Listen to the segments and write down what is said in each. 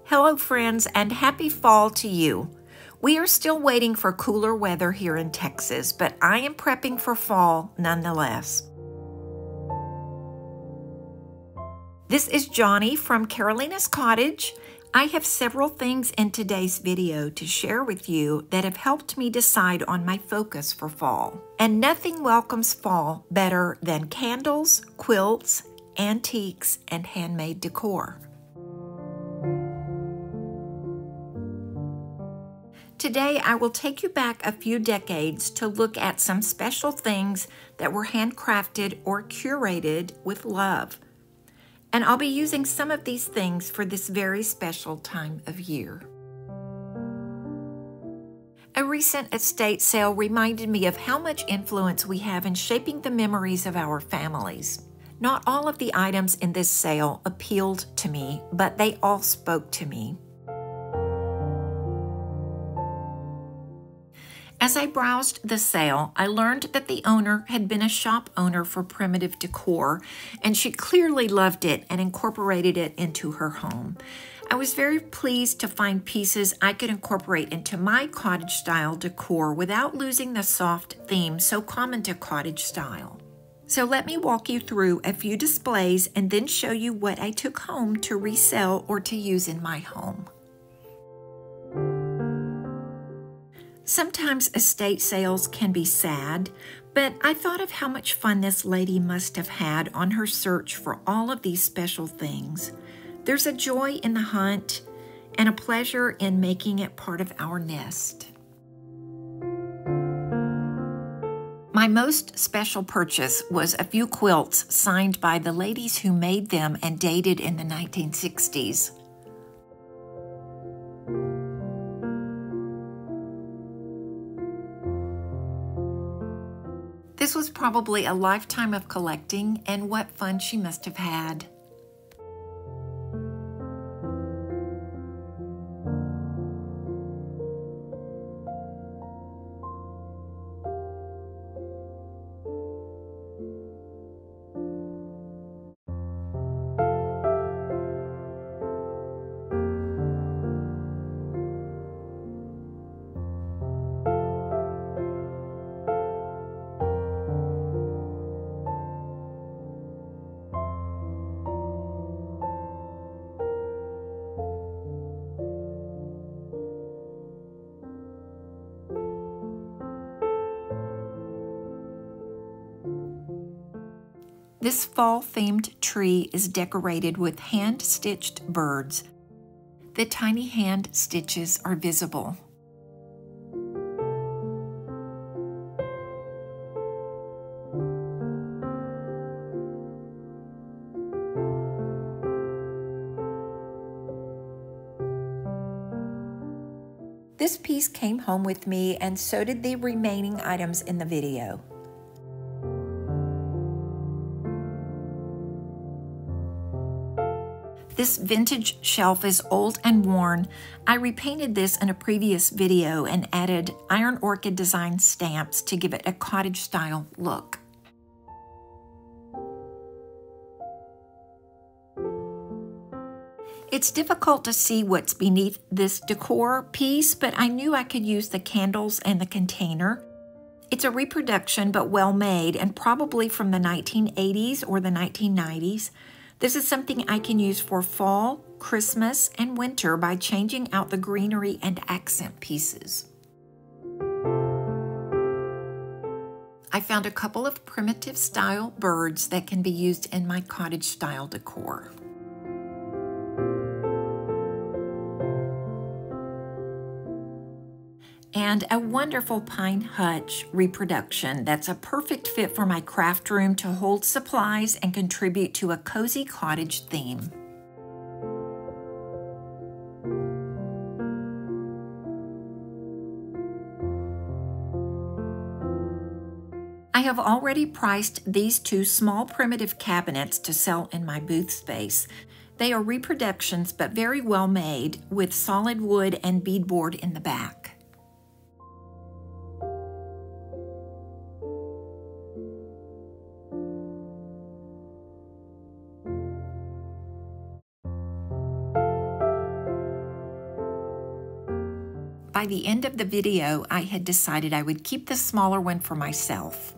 Hello friends, and happy fall to you. We are still waiting for cooler weather here in Texas, but I am prepping for fall nonetheless. This is Johnny from Carolina's Cottage. I have several things in today's video to share with you that have helped me decide on my focus for fall. And nothing welcomes fall better than candles, quilts, antiques, and handmade decor. Today, I will take you back a few decades to look at some special things that were handcrafted or curated with love. And I'll be using some of these things for this very special time of year. A recent estate sale reminded me of how much influence we have in shaping the memories of our families. Not all of the items in this sale appealed to me, but they all spoke to me. As I browsed the sale, I learned that the owner had been a shop owner for primitive decor, and she clearly loved it and incorporated it into her home. I was very pleased to find pieces I could incorporate into my cottage style decor without losing the soft theme so common to cottage style. So let me walk you through a few displays and then show you what I took home to resell or to use in my home. Sometimes estate sales can be sad, but I thought of how much fun this lady must have had on her search for all of these special things. There's a joy in the hunt and a pleasure in making it part of our nest. My most special purchase was a few quilts signed by the ladies who made them and dated in the 1960s. This was probably a lifetime of collecting, and what fun she must have had. This fall-themed tree is decorated with hand-stitched birds. The tiny hand stitches are visible. This piece came home with me, and so did the remaining items in the video. This vintage shelf is old and worn. I repainted this in a previous video and added iron orchid design stamps to give it a cottage style look. It's difficult to see what's beneath this decor piece, but I knew I could use the candles and the container. It's a reproduction, but well made, and probably from the 1980s or the 1990s. This is something I can use for fall, Christmas, and winter by changing out the greenery and accent pieces. I found a couple of primitive style birds that can be used in my cottage style decor. And a wonderful pine hutch reproduction that's a perfect fit for my craft room to hold supplies and contribute to a cozy cottage theme. I have already priced these two small primitive cabinets to sell in my booth space. They are reproductions but very well made with solid wood and beadboard in the back. by the end of the video, I had decided I would keep the smaller one for myself.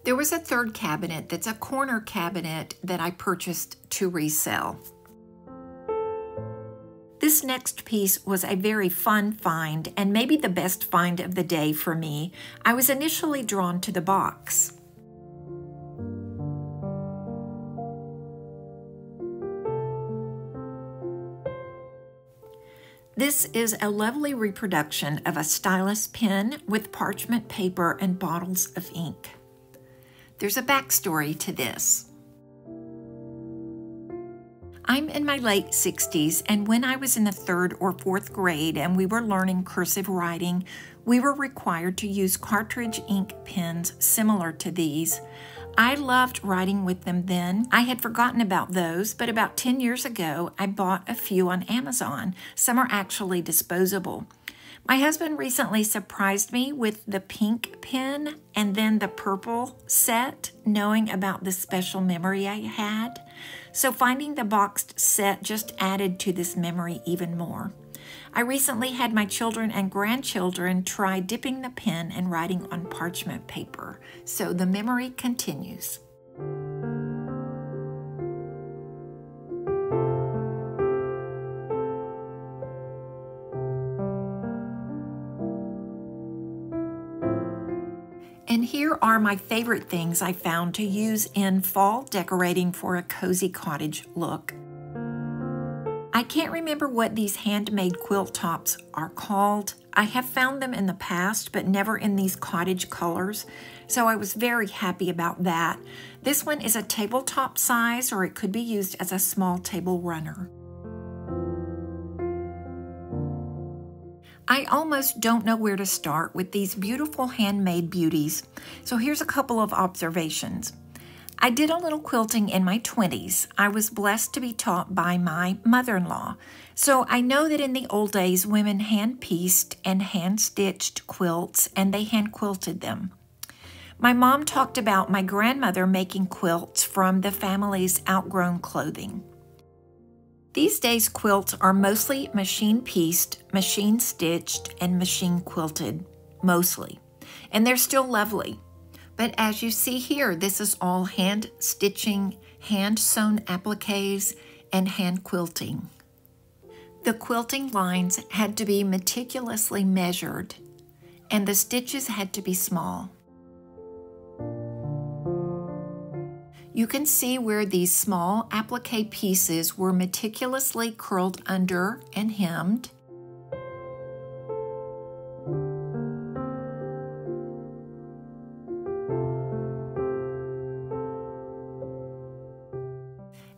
There was a third cabinet that's a corner cabinet that I purchased to resell. This next piece was a very fun find and maybe the best find of the day for me. I was initially drawn to the box. This is a lovely reproduction of a stylus pen with parchment paper and bottles of ink. There's a backstory to this. I'm in my late 60s, and when I was in the 3rd or 4th grade and we were learning cursive writing, we were required to use cartridge ink pens similar to these. I loved writing with them then. I had forgotten about those, but about 10 years ago, I bought a few on Amazon. Some are actually disposable. My husband recently surprised me with the pink pen and then the purple set, knowing about the special memory I had. So finding the boxed set just added to this memory even more. I recently had my children and grandchildren try dipping the pen and writing on parchment paper. So the memory continues. And here are my favorite things I found to use in fall decorating for a cozy cottage look. I can't remember what these handmade quilt tops are called. I have found them in the past, but never in these cottage colors, so I was very happy about that. This one is a tabletop size, or it could be used as a small table runner. I almost don't know where to start with these beautiful handmade beauties, so here's a couple of observations. I did a little quilting in my 20s. I was blessed to be taught by my mother-in-law, so I know that in the old days, women hand-pieced and hand-stitched quilts, and they hand-quilted them. My mom talked about my grandmother making quilts from the family's outgrown clothing. These days, quilts are mostly machine-pieced, machine-stitched, and machine-quilted, mostly. And they're still lovely. But as you see here, this is all hand-stitching, hand-sewn appliques, and hand-quilting. The quilting lines had to be meticulously measured, and the stitches had to be small. You can see where these small applique pieces were meticulously curled under and hemmed.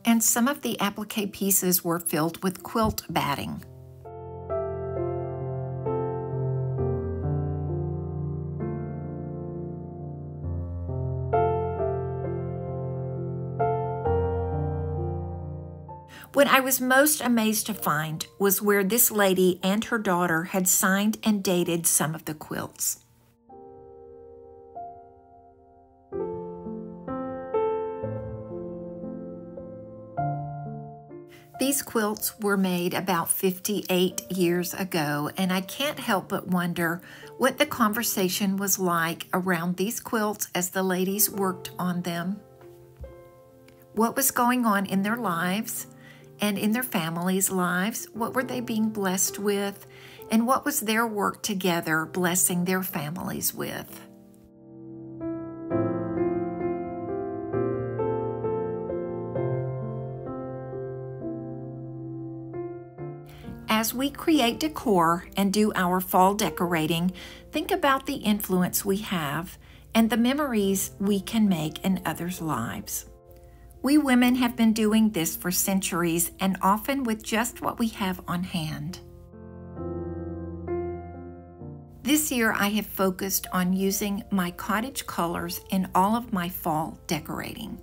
And some of the applique pieces were filled with quilt batting. What I was most amazed to find was where this lady and her daughter had signed and dated some of the quilts. These quilts were made about 58 years ago, and I can't help but wonder what the conversation was like around these quilts as the ladies worked on them. What was going on in their lives and in their families' lives? What were they being blessed with? And what was their work together blessing their families with? As we create decor and do our fall decorating, think about the influence we have and the memories we can make in others' lives. We women have been doing this for centuries and often with just what we have on hand. This year I have focused on using my cottage colors in all of my fall decorating.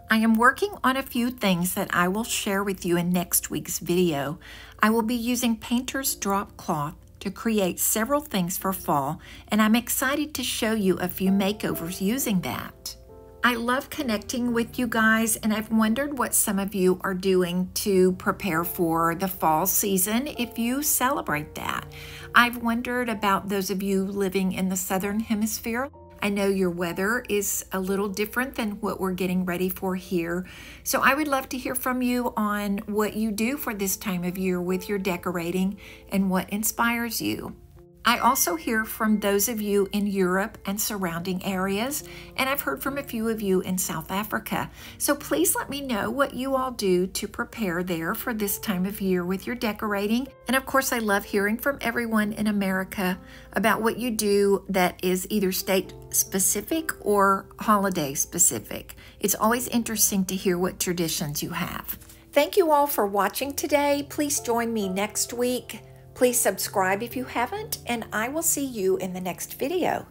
I am working on a few things that I will share with you in next week's video. I will be using painter's drop cloth to to create several things for fall, and I'm excited to show you a few makeovers using that. I love connecting with you guys, and I've wondered what some of you are doing to prepare for the fall season if you celebrate that. I've wondered about those of you living in the Southern Hemisphere. I know your weather is a little different than what we're getting ready for here. So I would love to hear from you on what you do for this time of year with your decorating and what inspires you. I also hear from those of you in Europe and surrounding areas, and I've heard from a few of you in South Africa. So please let me know what you all do to prepare there for this time of year with your decorating. And of course, I love hearing from everyone in America about what you do that is either state specific or holiday specific. It's always interesting to hear what traditions you have. Thank you all for watching today. Please join me next week. Please subscribe if you haven't, and I will see you in the next video.